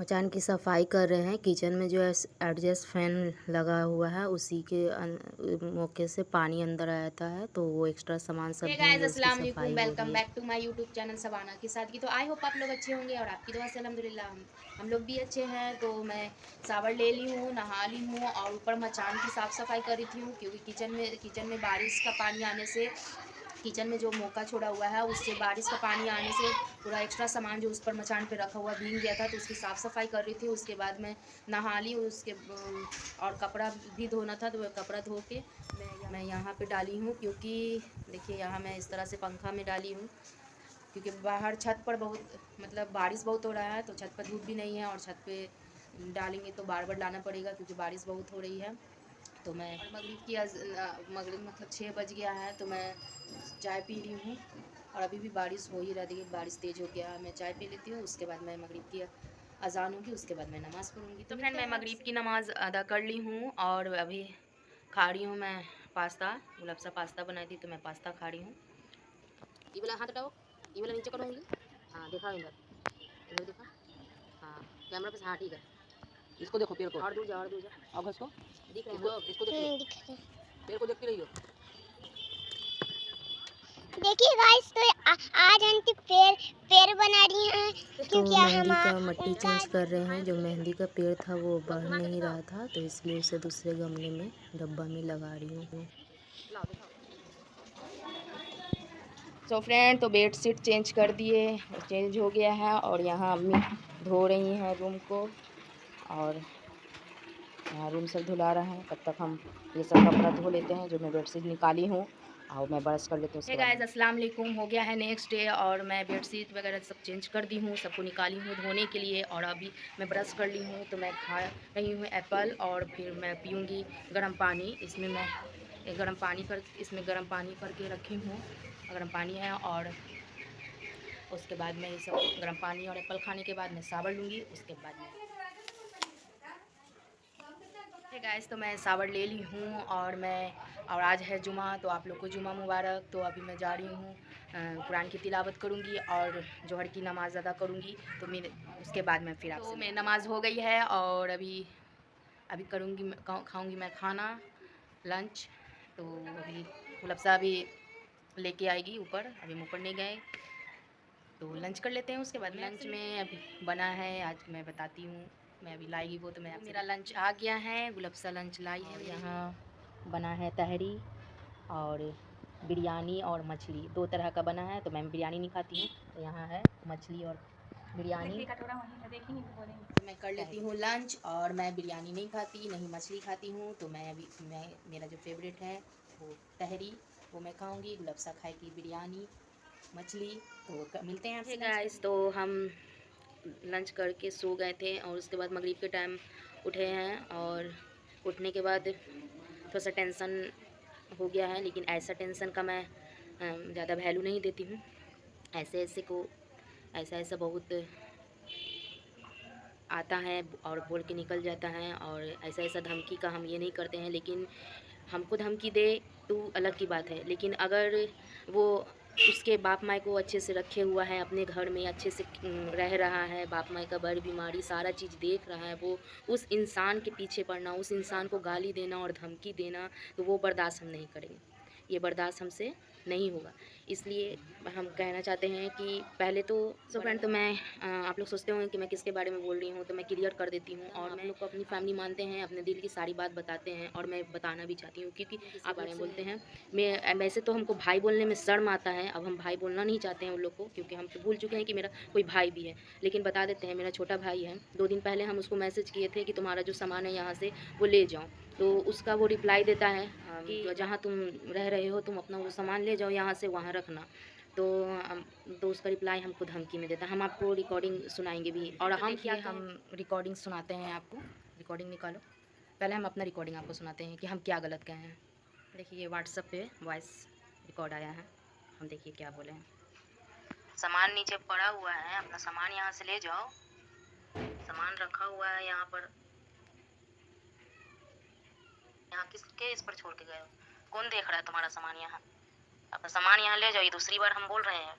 मचान की सफाई कर रहे हैं। किचन में जो है एडजस्ट फैन लगा हुआ है, उसी के मौके से पानी अंदर आता है, तो वो एक्स्ट्रा सामान सब भी है, उसकी सफाई हो रही वेलकम है। Back to my YouTube channel Sabana की सादगी। तो आई होप आप लोग अच्छे होंगे और आपकी दुआ से अल्हम्दुलिल्लाह हम लोग भी अच्छे हैं। तो मैं सावर ले ली हूँ, नहा ली हूँ और ऊपर मचान की साफ़ सफाई कर रही थी क्योंकि किचन में बारिश का पानी आने से, किचन में जो मौका छोड़ा हुआ है उससे बारिश का पानी आने से पूरा एक्स्ट्रा सामान जो उस पर मचान पे रखा हुआ भीग गया था, तो उसकी साफ़ सफाई कर रही थी। उसके बाद मैं नहा ली, उसके और कपड़ा भी धोना था, तो वह कपड़ा धो के मैं यहाँ पे डाली हूँ। क्योंकि देखिए यहाँ मैं इस तरह से पंखा में डाली हूँ क्योंकि बाहर छत पर बहुत मतलब बारिश बहुत हो रहा है, तो छत पर धूप भी नहीं है और छत पे डालेंगे तो बार बार लाना पड़ेगा क्योंकि बारिश बहुत हो रही है। तो मैं मगरिब मतलब 6 बज गया है, तो मैं चाय पी रही हूँ और अभी भी बारिश हो ही रही है, बारिश तेज़ हो गया। मैं चाय पी लेती हूँ, उसके बाद मैं मगरिब की अजान होगी, उसके बाद मैं नमाज़ पढ़ूँगी। तो फ्रेंड मैं मगरिब की नमाज़ अदा कर ली हूँ और अभी खा रही हूँ मैं पास्ता। गुलाब सा पास्ता बनाई थी, तो मैं पास्ता खा रही हूँ। ये वाला हाथ हटाओ, ये वाला नीचे करो उंगली। हाँ देखा इधर, इधर देखा। हाँ कैमरा पे, हाँ ठीक है। इसको देखो पेड़ को, और दूर जा, और दूर जा। अब इसको दिख रहे हैं लोग, इसको देखो, दिख रहे हैं। पेड़ को देखती रहियो। देखिए गाइस, तो आज आंटी पेड़ पेड़ बना रही हैं तो क्योंकि मेहंदी का हम मट्टी उनका चेंज कर रहे हैं। जो मेहंदी का पेड़ था वो बढ़ नहीं रहा था, तो इसलिए उसे दूसरे गमले में डब्बा में लगा रही हूँ। सो फ्रेंड तो बेड शीट चेंज कर दिए, चेंज हो गया है और यहाँ अम्मी धो रही हैं रूम को और यहाँ रूम सब धुला रहा है। तब तक हम ये सब कपड़ा धो लेते हैं जो मैं बेडशीट निकाली हूँ और मैं ब्रश कर लेती हूँ। गाइस अस्सलाम वालेकुम, हो गया है नेक्स्ट डे और मैं बेडशीट वगैरह सब चेंज कर दी हूँ, सबको निकाली हूँ धोने के लिए और अभी मैं ब्रश कर ली हूँ। तो मैं खा रही हूँ एप्पल और फिर मैं पीऊँगी गर्म पानी। इसमें मैं गर्म पानी करके रखी हूँ, गर्म पानी है। और उसके बाद मैं ये सब गर्म पानी और एप्पल खाने के बाद मैं सावर लूँगी, उसके बाद मैं गाइस तो मैं सावर ले ली हूँ और आज है जुमा, तो आप लोग को जुमा मुबारक। तो अभी मैं जा रही हूँ कुरान की तिलावत करूँगी और जोहर की नमाज़ अदा करूँगी। तो मेरे उसके बाद मैं फिर आपसे मैं नमाज़ हो गई है और अभी करूँगी, खाऊँगी मैं खाना लंच। तो अभी गुलबसा अभी लेके आएगी ऊपर, अभी हम ऊपर नहीं गए, तो लंच कर लेते हैं। उसके बाद लंच में अभी बना है, आज मैं बताती हूँ, मैं अभी लाएगी वो तो मैं मेरा लंच आ गया है, गुलबसा लंच लाई है। यहाँ बना है तहरी और बिरयानी और मछली, 2 तरह का बना है। तो मैं बिरयानी नहीं खाती हूँ, तो यहाँ है मछली और बिरयानी। तो मैं कर लेती हूँ लंच और मैं बिरयानी नहीं खाती, नहीं मछली खाती हूँ। तो मैं मेरा जो फेवरेट है वो तहरी, वो मैं खाऊँगी। गुलबसा खाएगी बिरयानी मछली। तो मिलते हैं आपसे गाइस। तो हम लंच करके सो गए थे और उसके बाद मगरिब के टाइम उठे हैं और उठने के बाद थोड़ा सा टेंशन हो गया है, लेकिन ऐसा टेंशन का मैं ज़्यादा वैल्यू नहीं देती हूँ। ऐसा ऐसा बहुत आता है और बोल के निकल जाता है, और ऐसा ऐसा धमकी का हम ये नहीं करते हैं। लेकिन हमको धमकी दे तो अलग की बात है, लेकिन अगर वो उसके बाप माई को अच्छे से रखे हुआ है, अपने घर में अच्छे से रह रहा है, बाप माई का बड़ी बीमारी सारा चीज़ देख रहा है, वो उस इंसान के पीछे पड़ना, उस इंसान को गाली देना और धमकी देना, तो वो बर्दाश्त हम नहीं करेंगे, ये बर्दाश्त हमसे नहीं होगा। इसलिए हम कहना चाहते हैं कि पहले तो फ्रेंड, तो मैं आप लोग सोचते होंगे कि मैं किसके बारे में बोल रही हूँ, तो मैं क्लियर कर देती हूँ। और मैं लोग को अपनी फैमिली मानते हैं, अपने दिल की सारी बात बताते हैं और मैं बताना भी चाहती हूँ क्योंकि आप बारे में बोलते हैं। मैं वैसे तो हमको भाई बोलने में शर्म आता है, अब हम भाई बोलना नहीं चाहते हैं उन लोग को, क्योंकि हम तो भूल चुके हैं कि मेरा कोई भाई भी है। लेकिन बता देते हैं, मेरा छोटा भाई है। 2 दिन पहले हम उसको मैसेज किए थे कि तुम्हारा जो सामान है यहाँ से वो ले जाओ, तो उसका वो रिप्लाई देता है कि जहाँ तुम रह रहे हो तुम अपना वो सामान ले जाओ, यहाँ से वहाँ रखना। तो उसका रिप्लाई हमको धमकी में देता है। हम आपको रिकॉर्डिंग सुनाएंगे भी, और हम रिकॉर्डिंग सुनाते हैं आपको। रिकॉर्डिंग निकालो, पहले हम अपना रिकॉर्डिंग आपको सुनाते हैं कि हम क्या गलत कहे हैं। देखिए ये व्हाट्सएप पे वॉइस रिकॉर्ड आया है, हम देखिए क्या बोले हैं। सामान नीचे पड़ा हुआ है, अपना सामान यहाँ से ले जाओ, सामान रखा हुआ है यहाँ पर, यहाँ किसके इस पर छोड़ के गए हो? कौन देख रहा है तुम्हारा सामान यहाँ? अपना सामान यहाँ ले जाओ, ये दूसरी बार हम बोल रहे हैं,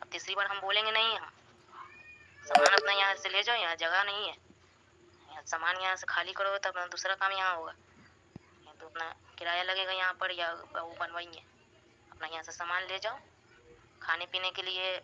अब तीसरी बार हम बोलेंगे नहीं हम। सामान अपना यहाँ से ले जाओ, यहाँ जगह नहीं है। यहाँ सामान यहाँ से खाली करो तो अपना दूसरा काम यहाँ होगा। या तो अपना किराया लगेगा यहाँ पर, या वो बनवाइए। अपना यहाँ से सामान ले जाओ, खाने पीने के लिए,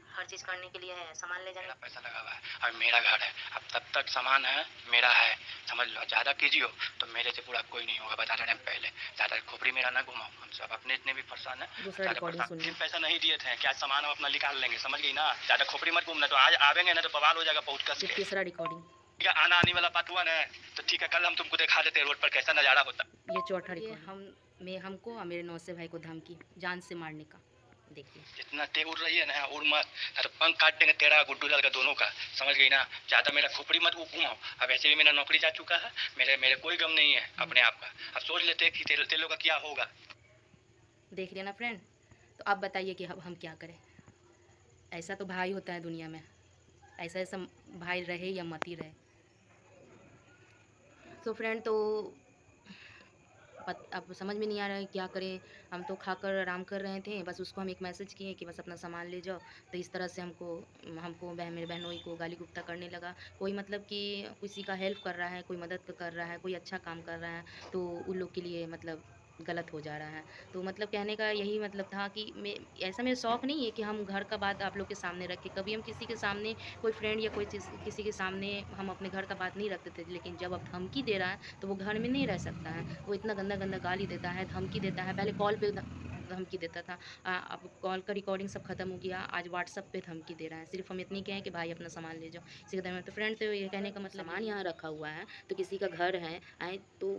हर चीज़ करने के लिए है, सामान ले जाने। मेरा पैसा लगा हुआ है और मेरा घर है, अब तब तक सामान है मेरा है, समझ लो। ज़्यादा कीजिए तो मेरे से पूरा कोई नहीं होगा, बता रहे हैं पहले। ज़्यादा खोपड़ी मेरा ना घुमाओ, हम सब अपने इतने भी परेशान है। दूसरा रिकॉर्डिंग सुनिए। जिन पैसा नहीं दिए थे, क्या सामान हम अपना निकाल लेंगे, समझ गई ना। ज़्यादा खोपड़ी मत घूमना, तो आज आवेंगे ना तो बवाल हो जाएगा पहुँच कस के। तीसरा रिकॉर्डिंग। ठीक है, आना आने वाला बात हुआ ना, तो ठीक है, कल हम तुमको दिखा देते रोड पर कैसा नज़ारा होता। ये चौथा रिकॉर्डिंग। हमको और मेरे नौसे भाई को धमकी, जान से मारने का। देखिए जितना ते उड़ रही है ना, उड़ मत, ना तो पंख काट देंगे तेरा गुड्डू लाल का दोनों का, समझ गई ना। ज़्यादा मेरा खोपड़ी मत घुमाओ। अब ऐसे भी मेरा नौकरी जा चुका है, मेरे कोई गम नहीं है अपने आप का। अब सोच लेते कि तेरे लोग का क्या होगा। देख लिया ना फ्रेंड। तो अब बताइए कि अब हम क्या करें। ऐसा तो भाई होता है दुनिया में, ऐसा ऐसा भाई रहे या मत ही रहे। तो फ्रेंड, तो अब समझ में नहीं आ रहा है क्या करें। हम तो खाकर आराम कर रहे थे, बस उसको हम एक मैसेज किए कि बस अपना सामान ले जाओ। तो इस तरह से हमको मेरे बहनोई को गाली गुप्ता करने लगा। कोई मतलब कि किसी का हेल्प कर रहा है, कोई मदद कर रहा है, कोई अच्छा काम कर रहा है, तो उन लोग के लिए मतलब गलत हो जा रहा है। तो मतलब कहने का यही मतलब था कि ऐसा मेरा शौक़ नहीं है कि हम घर का बात आप लोग के सामने रखें। कभी हम किसी के सामने, कोई फ्रेंड या कोई चीज़ किसी के सामने हम अपने घर का बात नहीं रखते थे, लेकिन जब अब धमकी दे रहा है तो वो घर में नहीं रह सकता है। वो इतना गंदा गंदा गाली देता है, धमकी देता है। पहले कॉल पे धमकी देता था, अब कॉल का रिकॉर्डिंग सब खत्म हो गया, आज व्हाट्सअप पे धमकी दे रहा है। सिर्फ हम इतनी कहें कि भाई अपना सामान ले जाओ, इसी के में। तो फ्रेंड, तो ये कहने का मतलब, सामान यहाँ रखा हुआ है तो किसी का घर है, आए तो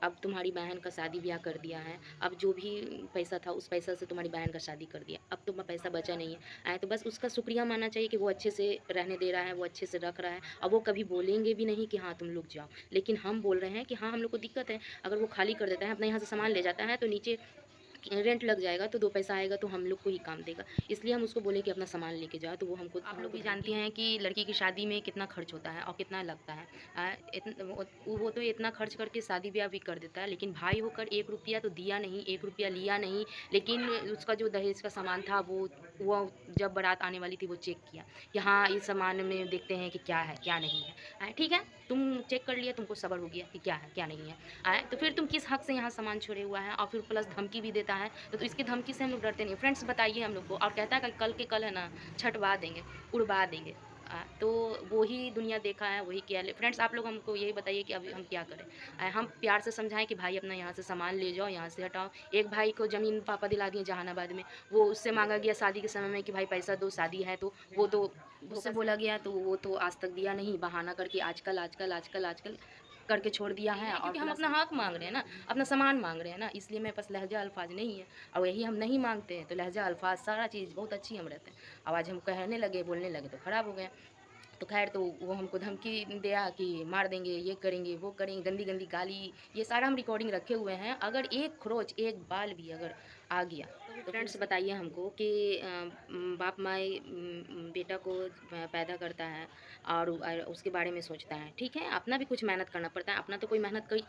अब तुम्हारी बहन का शादी ब्याह कर दिया है। अब जो भी पैसा था उस पैसा से तुम्हारी बहन का शादी कर दिया, अब तुम्हारा पैसा बचा नहीं है। आए तो बस उसका शुक्रिया मानना चाहिए कि वो अच्छे से रहने दे रहा है, वो अच्छे से रख रहा है। अब वो कभी बोलेंगे भी नहीं कि हाँ तुम लोग जाओ, लेकिन हम बोल रहे हैं कि हाँ हम लोग को दिक्कत है। अगर वो खाली कर देता है, अपने यहाँ से सामान ले जाता है, तो नीचे रेंट लग जाएगा, तो 2 पैसा आएगा तो हम लोग को ही काम देगा। इसलिए हम उसको बोले कि अपना सामान लेके जाओ, तो वो हमको, आप लोग भी जानती हैं कि लड़की की शादी में कितना खर्च होता है और कितना लगता है। वो तो इतना खर्च करके शादी ब्याह भी कर देता है, लेकिन भाई होकर 1 रुपया तो दिया नहीं, 1 रुपया लिया नहीं। लेकिन उसका जो दहेज का सामान था वो जब बारात आने वाली थी वो चेक किया कि हाँ इस सामान में देखते हैं कि क्या है क्या नहीं है। ठीक है, तुम चेक कर लिया, तुमको सब्र हो गया कि क्या है क्या नहीं है। तो फिर तुम किस हक से यहाँ सामान छोड़े हुआ है, और फिर प्लस धमकी भी देता है। तो इसकी धमकी से हम लोग डरते नहीं। फ्रेंड्स बताइए हम लोग को, और कहता है कि कल के कल है ना छटवा देंगे, उड़वा देंगे। तो वही दुनिया देखा है, वही किया। फ्रेंड्स आप लोग हमको यही बताइए कि अभी हम क्या करें। हम प्यार से समझाएं कि भाई अपना यहाँ से सामान ले जाओ, यहाँ से हटाओ। एक भाई को ज़मीन पापा दिला दिए जहानाबाद में, वो उससे मांगा गया शादी के समय में कि भाई पैसा दो, शादी है। तो वो तो उससे बोला गया, तो वो तो आज तक दिया नहीं, बहाना करके आजकल आजकल आजकल आजकल करके छोड़ दिया है। और क्योंकि हम अपना हक मांग रहे हैं ना, अपना सामान मांग रहे हैं ना, इसलिए मेरे पास लहजा अल्फाज नहीं है। और यही हम नहीं मांगते हैं तो लहजा अल्फाज सारा चीज़ बहुत अच्छी हम रहते हैं। अब आज हम कहने लगे, बोलने लगे तो ख़राब हो गए। तो खैर, तो वो हमको धमकी दिया कि मार देंगे, ये करेंगे, वो करेंगे, गंदी गंदी गाली, ये सारा हम रिकॉर्डिंग रखे हुए हैं। अगर एक खरोच, एक बाल भी अगर आ गया तो फ्रेंड्स बताइए हमको कि बाप माँ बेटा को पैदा करता है और उसके बारे में सोचता है। ठीक है, अपना भी कुछ मेहनत करना पड़ता है। अपना तो कोई मेहनत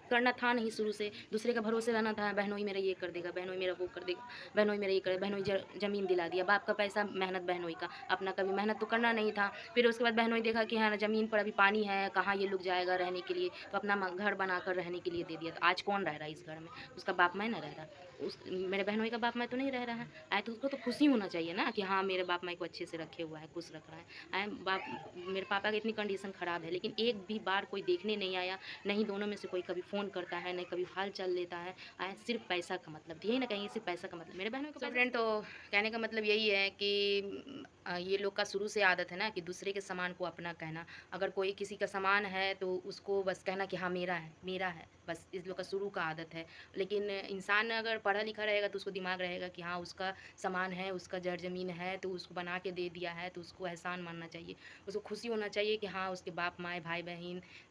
करना था नहीं शुरू से, दूसरे का भरोसे रहना था। बहनोई मेरा ये कर देगा, बहनोई मेरा वो कर देगा, बहनोई मेरा ये करे, बहनोई ज़मीन दिला दिया। बाप का पैसा, मेहनत बहनोई का, अपना कभी मेहनत तो करना नहीं था। फिर उसके बाद बहनोई देखा कि हाँ ज़मीन पर अभी पानी है, कहाँ ये लोग जाएगा रहने के लिए, तो अपना घर बनाकर रहने के लिए दे दिया। तो आज कौन रह रहा है इस घर में? उसका बाप माँ ना रह रहा, मेरे बहनोई का बाप माँ तो नहीं रह रहा है। आए तो उसको तो खुशी होना चाहिए ना कि हाँ मेरे बाप माँ को अच्छे से रखे हुआ है, खुश रख रहा है। मेरे पापा की इतनी कंडीशन ख़राब है, लेकिन एक भी बार कोई देखने नहीं आया, नहीं दोनों में से कोई कभी फ़ोन करता है, नहीं कभी हाल चाल लेता है। सिर्फ पैसा का मतलब, यही ना कहेंगे, सिर्फ पैसा का मतलब। मेरे बहनों का फ्रेंड, तो कहने का मतलब यही है कि ये लोग का शुरू से आदत है ना कि दूसरे के सामान को अपना कहना। अगर कोई किसी का सामान है तो उसको बस कहना कि हाँ मेरा है, मेरा है, बस इस लोग का शुरू का आदत है। लेकिन इंसान अगर पढ़ा लिखा रहेगा तो उसको दिमाग रहेगा कि हाँ उसका सामान है, उसका जड़ ज़मीन है, तो उसको बना के दे दिया है, तो उसको एहसान मानना चाहिए, उसको खुशी होना चाहिए कि हाँ उसके बाप माँ, भाई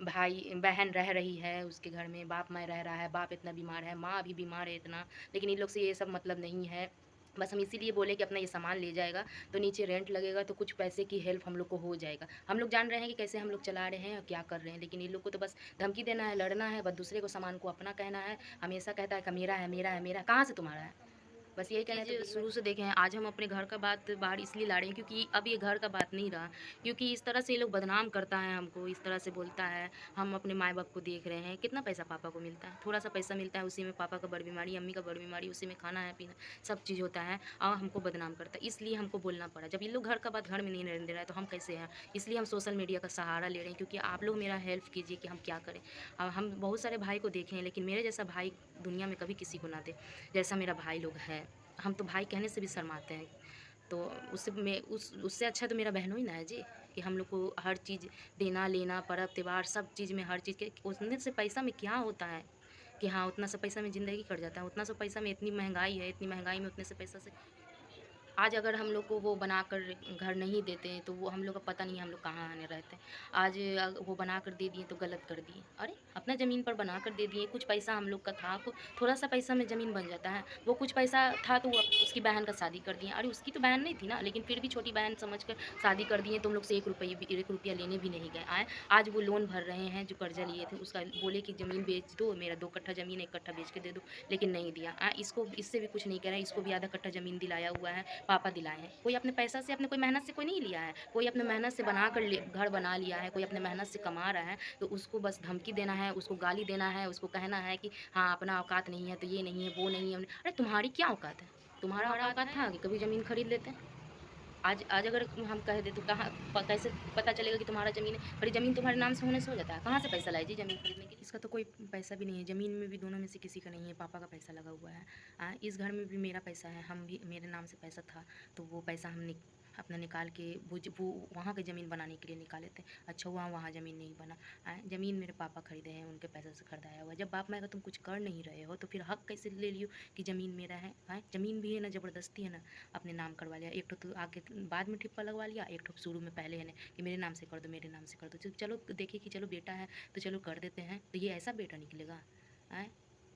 बहन रह रही है उसके घर में, बाप माँ रह रहा है, बाप इतना बीमार है, माँ भी बीमार है इतना। लेकिन इन लोग से ये सब मतलब नहीं है। बस हम इसीलिए बोले कि अपना ये सामान ले जाएगा तो नीचे रेंट लगेगा, तो कुछ पैसे की हेल्प हम लोग को हो जाएगा। हम लोग जान रहे हैं कि कैसे हम लोग चला रहे हैं और क्या कर रहे हैं, लेकिन इन लोग को तो बस धमकी देना है, लड़ना है, बस दूसरे को सामान को अपना कहना है। हमेशा कहता है कि मेरा है, मेरा है, मेरा। कहाँ से तुम्हारा है? बस यही कहना है, शुरू से देखे हैं। आज हम अपने घर का बात बाहर इसलिए ला रहे हैं क्योंकि अब ये घर का बात नहीं रहा, क्योंकि इस तरह से ये लोग बदनाम करता है हमको, इस तरह से बोलता है। हम अपने माँ बाप को देख रहे हैं, कितना पैसा पापा को मिलता है, थोड़ा सा पैसा मिलता है, उसी में पापा का बड़ी बीमारी, अम्मी का बड़ी बीमारी, उसी में खाना है पीना सब चीज़ होता है, और हमको बदनाम करता है। इसलिए हमको बोलना पड़ा। जब ये लोग घर का बात घर में नहीं रहने दे रहा है तो हम कैसे हैं? इसलिए हम सोशल मीडिया का सहारा ले रहे हैं, क्योंकि आप लोग मेरा हेल्प कीजिए कि हम क्या करें। अब हम बहुत सारे भाई को देखे हैं, लेकिन मेरे जैसा भाई दुनिया में कभी किसी को ना दे, जैसा मेरा भाई लोग है। हम तो भाई कहने से भी शर्माते हैं। तो उससे अच्छा तो मेरा बहनों ही ना है जी, कि हम लोग को हर चीज़ देना लेना, पर्व त्योहार सब चीज़ में हर चीज़ के उतने से पैसा में क्या होता है कि हाँ उतना सा पैसा में ज़िंदगी कट जाता है, उतना सा पैसा में इतनी महंगाई है, इतनी महंगाई में उतने से पैसा से आज अगर हम लोग को वो बनाकर घर नहीं देते हैं तो वो हम लोग का पता नहीं हम लोग कहाँ आने रहते हैं। आज वो बना कर दे दिए तो गलत कर दिए। अरे अपना ज़मीन पर बना कर दे दिए, कुछ पैसा हम लोग का था, थोड़ा सा पैसा में ज़मीन बन जाता है। वो कुछ पैसा था तो वो उसकी बहन का शादी कर दिए। अरे उसकी तो बहन नहीं थी ना, लेकिन फिर भी छोटी बहन समझ कर शादी कर दिए। तुम लोग से 1 रुपया लेने भी नहीं गए आए। आज वो लोन भर रहे हैं जो कर्जा लिए थे उसका, बोले कि ज़मीन बेच दो, मेरा 2 कट्ठा ज़मीन 1 कट्ठा बेच के दे दो, लेकिन नहीं दिया। इसको इससे भी कुछ नहीं कह रहा है, इसको भी आधा कट्ठा ज़मीन दिलाया हुआ है, पापा दिलाए हैं। कोई अपने पैसा से, अपने कोई मेहनत से कोई नहीं लिया है, कोई अपने मेहनत से बना कर घर बना लिया है, कोई अपने मेहनत से कमा रहा है, तो उसको बस धमकी देना है, उसको गाली देना है, उसको कहना है कि हाँ अपना औकात नहीं है तो ये नहीं है वो नहीं है। अरे तुम्हारी क्या औकात है? तुम्हारा औकात था कि कभी ज़मीन खरीद लेते हैं? आज अगर हम कह दे तो कैसे पता चलेगा कि तुम्हारा ज़मीन है? और ये ज़मीन तुम्हारे नाम से होने से हो जाता है? कहाँ से पैसा लाए जी ज़मीन खरीदने के लिए? इसका तो कोई पैसा भी नहीं है, ज़मीन में भी दोनों में से किसी का नहीं है, पापा का पैसा लगा हुआ है। इस घर में भी मेरा पैसा है, हम भी मेरे नाम से पैसा था, तो वो पैसा हम अपना निकाल के वो वहाँ की ज़मीन बनाने के लिए निकाले थे। अच्छा हुआ वहाँ ज़मीन नहीं बना। ज़मीन मेरे पापा खरीदे हैं, उनके पैसे से खरीदाया हुआ। जब बाप माँ का तुम कुछ कर नहीं रहे हो तो फिर हक कैसे ले लियो कि ज़मीन मेरा है? ज़मीन भी है ना, ज़बरदस्ती है ना अपने नाम करवा लिया। एक तो आगे बाद में ठिप्पा लगवा लिया, एक तो शुरू में पहले है ना कि मेरे नाम से कर दो, मेरे नाम से कर दो। चलो देखिए कि चलो बेटा है तो चलो कर देते हैं, तो ये ऐसा बेटा निकलेगा?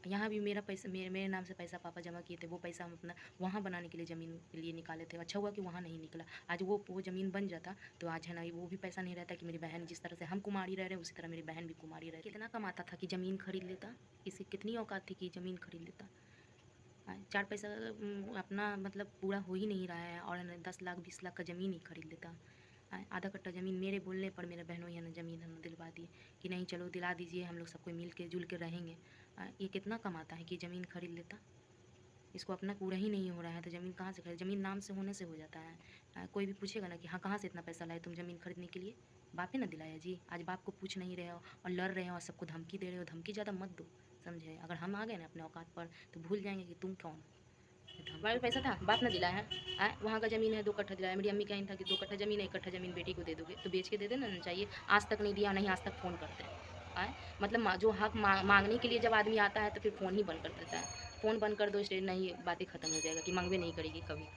यहाँ भी मेरा पैसा, मेरे नाम से पैसा पापा जमा किए थे, वो पैसा हम अपना वहाँ बनाने के लिए ज़मीन के लिए निकाले थे। अच्छा हुआ कि वहाँ नहीं निकला। आज वो ज़मीन बन जाता तो आज है ना वो भी पैसा नहीं रहता कि मेरी बहन जिस तरह से हम कुमारी रह रहे हैं उसी तरह मेरी बहन भी कुमारी रहे। कितना कमाता था कि ज़मीन खरीद लेता? इसकी कितनी औकात थी कि ज़मीन खरीद लेता? 4 पैसा अपना मतलब पूरा हो ही नहीं रहा है और 10 लाख 20 लाख का ज़मीन ही खरीद लेता। आधा कट्टा ज़मीन मेरे बोलने पर मेरे बहनों ही ना ज़मीन हम दिलवा दिए कि नहीं चलो दिला दीजिए, हम लोग सब कोई मिल के जुल के रहेंगे। ये कितना कमाता है कि ज़मीन खरीद लेता? इसको अपना पूरा ही नहीं हो रहा है तो ज़मीन कहाँ से खरीद? ज़मीन नाम से होने से हो जाता है। कोई भी पूछेगा ना कि हाँ कहाँ से इतना पैसा लाए तुम ज़मीन खरीदने के लिए? बाप ने ना दिलाया जी। आज बाप को पूछ नहीं रहे हो और लड़ रहे हो और सबको धमकी दे रहे हो। धमकी ज़्यादा मत दो, समझे? अगर हम आ गए ना अपने औकात पर तो भूल जाएंगे कि तुम कौन। हमारे भी पैसा था, बाप ना दिलाया है। वहाँ का ज़मीन है 2 कट्ठा दिलाया। मेरी अम्मी कहती था कि 2 कट्ठा ज़मीन है, 1 कट्ठा ज़मीन बेटी को दे दोगे तो बेच के दे देना चाहिए। आज तक नहीं दिया, नहीं आज तक फ़ोन करते हैं। मतलब जो हक मांगने के लिए जब आदमी आता है तो फिर फ़ोन ही बंद कर देता है। फ़ोन बंद कर दो इसलिए नहीं, बातें ख़त्म हो जाएगा कि मांगवे नहीं करेगी कभी।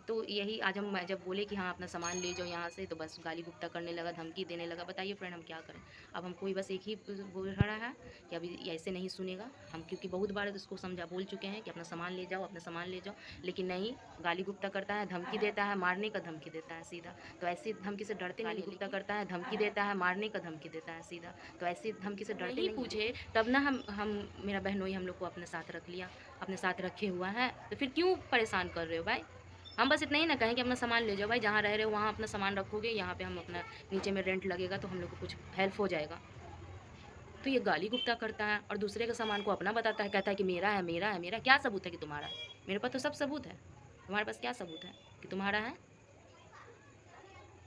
तो यही आज हम जब बोले कि हाँ अपना सामान ले जाओ यहाँ से तो बस गाली गुप्ता करने लगा, धमकी देने लगा। बताइए फ्रेंड हम क्या करें? अब हमको बस एक ही बोल रहा है कि अभी ऐसे नहीं सुनेगा हम, क्योंकि बहुत बार उसको बोल चुके हैं कि अपना सामान ले जाओ, अपना सामान ले जाओ, लेकिन नहीं, गाली गुप्ता करता है, धमकी देता है, मारने का धमकी देता है सीधा। तो ऐसी धमकी से डरते नहीं, गुप्ता करता है, धमकी देता है, मारने का धमकी देता है सीधा। तो ऐसी धमकी से डरते नहीं पूछे तब ना हम मेरा बहनोई हम लोग को अपने साथ रख लिया, अपने साथ रखे हुआ है। तो फिर क्यों परेशान कर रहे हो भाई? हम बस इतना ही ना कहें कि अपना सामान ले जाओ भाई, जहाँ रह रहे हो वहाँ अपना सामान रखोगे, यहाँ पे हम अपना नीचे में रेंट लगेगा तो हम लोग को कुछ हेल्प हो जाएगा। तो ये गाली गुप्ता करता है और दूसरे के सामान को अपना बताता है, कहता है कि मेरा है मेरा है मेरा। क्या सबूत है कि तुम्हारा? मेरे पास तो सब सबूत है, तुम्हारे पास क्या सबूत है कि तुम्हारा है?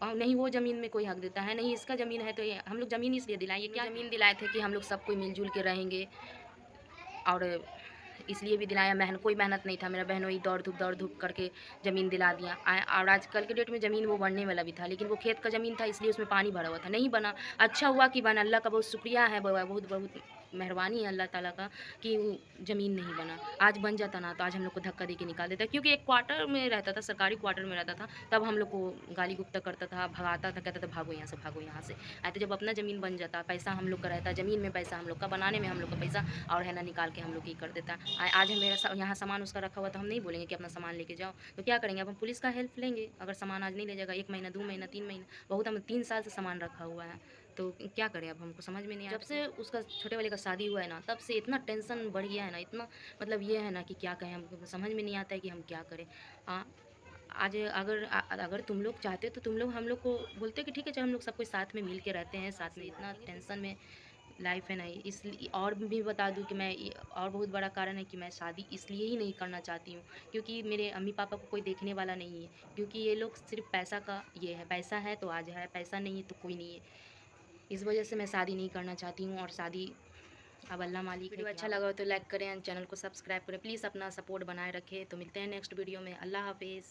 और नहीं वो ज़मीन में कोई हक देता है, नहीं इसका ज़मीन है तो ये हम लोग ज़मीन इसलिए दिलाए। क्या ज़मीन दिलाए थे कि हम लोग सब कोई मिलजुल के रहेंगे, और इसलिए भी दिलाया। कोई मेहनत नहीं था, मेरा बहनों ही दौड़ धूप करके ज़मीन दिला दिया। और आजकल के डेट में ज़मीन वो बनने वाला भी था, लेकिन वो खेत का ज़मीन था इसलिए उसमें पानी भरा हुआ था, नहीं बना। अच्छा हुआ कि बना, अल्लाह का बहुत शुक्रिया है, बहुत बहुत मेहरबानी है अल्लाह ताला का कि ज़मीन नहीं बना। आज बन जाता ना तो आज हम लोग को धक्का दे के निकाल देता, क्योंकि एक क्वार्टर में रहता था, सरकारी क्वार्टर में रहता था, तब हम लोग को गाली गुप्ता करता था, भगाता था, कहता था भागो यहाँ से भागो यहाँ से। तो जब अपना ज़मीन बन जाता, पैसा हम लोग का रहता, ज़मीन में पैसा हम लोग का, बनाने में हम लोग का पैसा, और है ना निकाल के हम लोग ये कर देता। आज मेरा यहाँ सामान उसका रखा हुआ तो हम नहीं बोलेंगे कि अपना सामान लेके जाओ, तो क्या करेंगे? अब हम पुलिस का हेल्प लेंगे। अगर सामान आज नहीं ले जाएगा, 1 महीना 2 महीना 3 महीना, बहुत हम 3 साल से सामान रखा हुआ है, तो क्या करें अब, हमको समझ में नहीं आया। जब से उसका छोटे वाले का शादी हुआ है ना, तब से इतना टेंशन बढ़ गया है ना, इतना मतलब ये है ना कि क्या कहें, हमको समझ में नहीं आता है कि हम क्या करें। आज अगर तुम लोग चाहते तो तुम लोग हम लोग को बोलते कि ठीक है चलो हम लोग सब कोई साथ में मिल के रहते हैं, साथ में इतना टेंशन में लाइफ है ना। इसलिए और भी बता दूं कि और बहुत बड़ा कारण है कि मैं शादी इसलिए ही नहीं करना चाहती हूँ क्योंकि मेरे अम्मी पापा को कोई देखने वाला नहीं है, क्योंकि ये लोग सिर्फ पैसा का ये है, पैसा है तो आज है, पैसा नहीं है तो कोई नहीं है। इस वजह से मैं शादी नहीं करना चाहती हूँ। और शादी अब अल्लाह मालिक। वीडियो अच्छा लगा हो तो लाइक करें, चैनल को सब्सक्राइब करें, प्लीज़ अपना सपोर्ट बनाए रखें। तो मिलते हैं नेक्स्ट वीडियो में। अल्लाह हाफिज़।